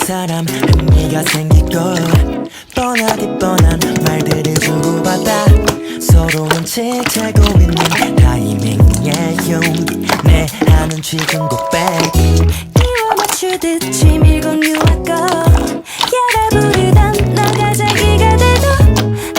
사람 흥미가 생기고 뻔하디 뻔한 말들을 주고받아 서로 눈치채고 있는 타이밍이에요. 내 하는 지금 고백 끼워 맞추듯 치밀곤 유아껏 야라 부르던 너가 자기가 돼도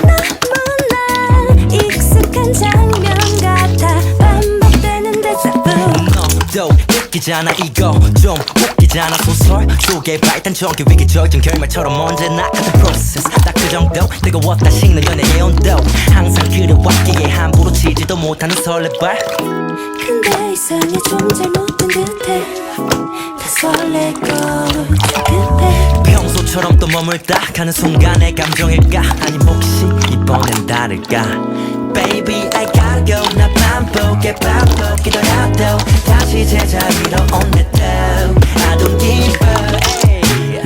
너무나 익숙한 장면 같아 반복되는 대사뿐 너도 느끼잖아 이거 좀 웃기잖아 소설 속의 발단적인 위기적인 결말처럼 언제나 같은 프로세스 딱 그 정도 뜨거웠다 식는 연애의 온도 항상 그래왔기에 함부로 치지도 못하는 설레발 근데 이상해 좀 잘못된 듯해 다 설레고 조급해 평소처럼 또 머물다 가는 순간의 감정일까 아님 혹시 이번엔 다를까 Baby I gotta go 나 반복이더라도 다시 제자리로 온대도 I don't give up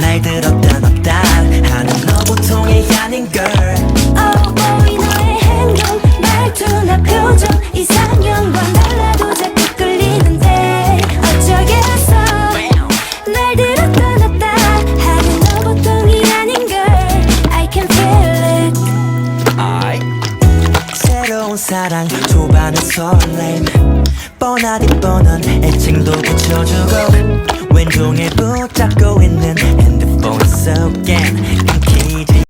날 들었다 놨다 하는 너 보통이 아닌 girl Oh boy 너의 행동 말투나 표정 이상형과 달라도 자꾸 끌리는데 어쩌겠어 날 들었다 놨다 하는 너 보통이 아닌 girl I can feel it I 새로운 사랑 초반의 설렘 뻔하디 뻔한 애칭도 붙여주고 왼종일 붙잡고 있는 핸드폰 속엔